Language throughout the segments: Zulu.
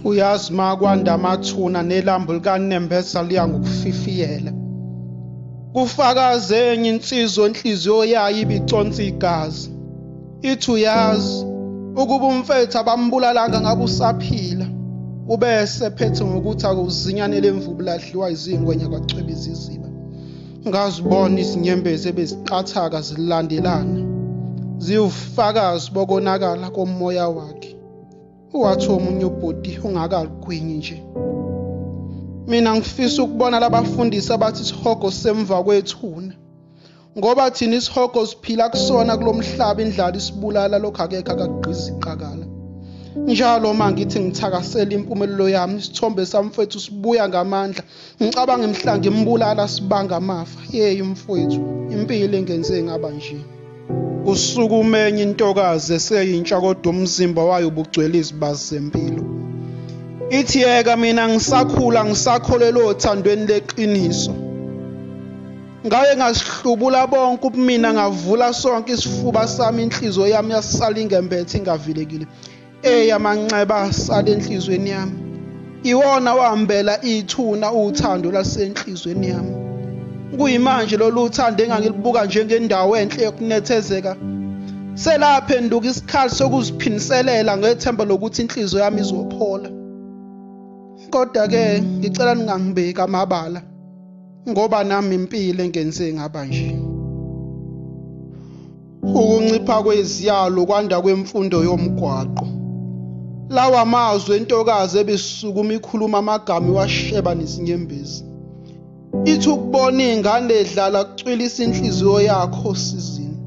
Uyazi makwanda amathuna nelambu likaNembeza liya ngokufifiyela. Kufakaze enye insizwa inhliziyo yayo ibiconsa igazi. Ithi uyazi ukuba umfethu abambulalanga ngabe usaphila. Ubese phethe ngokuthi akuzinyane lemvubu ladliwa izingwenya kwacwebeza iziba. Ngazibona izinyembezi ebeziqathaka zilandelana. Ziwufakazi bokonakala komoya wakhe. Wathi omunye ubhodi ungakalugwinyi nje. Mina ngifisa ukubona labafundisi abathi isihogo semva kwethuna. Ngoba thina isihogo siphila kusona kulomhlaba indlala isibulala lokho akekho akagqiza iqakala. Njalo mangithi ngithakasela impumelelo yami isithombe samfethu sibuya ngamandla. Ngicabanga emhlanje imbulala sibanga amafa. Yey mfowethu, impilo engenze ngaba nje. Usuku umenye intokazi eseyintsha kodwa umzimba wayo ubugcwele izibazi zempilo. Ithi yeka mina ngisakhula ngisakholelwa othandweni leqiniso. Ngaye ngasihlubula bonke ubumina ngavula sonke isifuba sami inhliziyo yami yasala ingembethe ingavilekile. Amanxeba asala enhlizweni yami. Iwona wahambela ithuna uthando lasenhlizweni yami. Kuyimanje lolu uthando engangilibuka njengendawo enhle yokunethezeka. Selaphenduka isikhali sokuziphiniselela ngethemba lokuthi inhliziyo yami izophola. Kodwa ke ngicela ningangibeki amabala ngoba nami impilo engenze ngaba nje. Ukuncipha kweziyalo kwanda kwemfundo yomgwaqo. Lawa amazwi entokazi ebisukuma ikhuluma amagama washeba nesinyembezi. Ithi ukubona ingane edlala kucwilisa inhliziyo yakho sizini.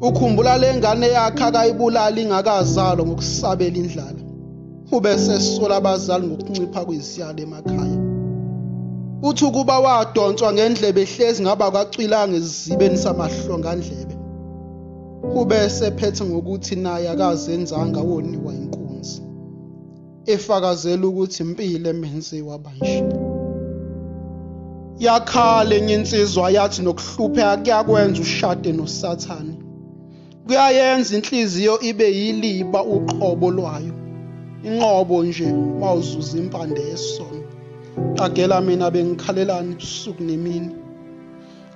Ukhumbula lengane yakhe akayibulala ingakazalwa ngokusabela indlala. Ubese sisola abazali ngokuncipha kweziyalo emakhaya. Uthi ukuba wadonswa ngendlebe ehlezi ngaba kwacwilanga ezibeni samahlongandlebe. Ubese phethe ngokuthi naye akazenzanga woniwa inkunzi. Efakazela ukuthi impilo emenze wabanje. Yakhala enye insizwa yathi nokuhlupheka kuyakwenza ushade noSathane. Kuyayenza inhliziyo ibe yiliba uqobo lwayo. Inqobo nje mawuzuza impande yesono. Qagela mina bengikhalelana ubusuku nemini.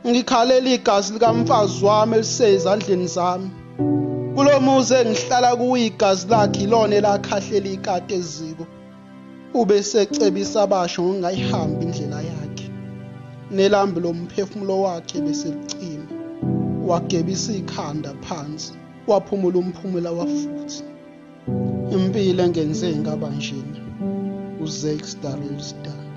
Ngikhalela igazi likamfazi wami elisezandleni zami. Kulomuzi engihlala kuwo igazi lakhe ilona elakhahlela ikati eziko. Ube secebisa abasho ngokungayihambi indlela yakhe. Nelambi lomphefumulo wakhe bese licima. Wagebisa ikhanda phansi. Waphumula umphumela wafuthi. Impilo engenze ngaba njena. Uzex Darrell Star.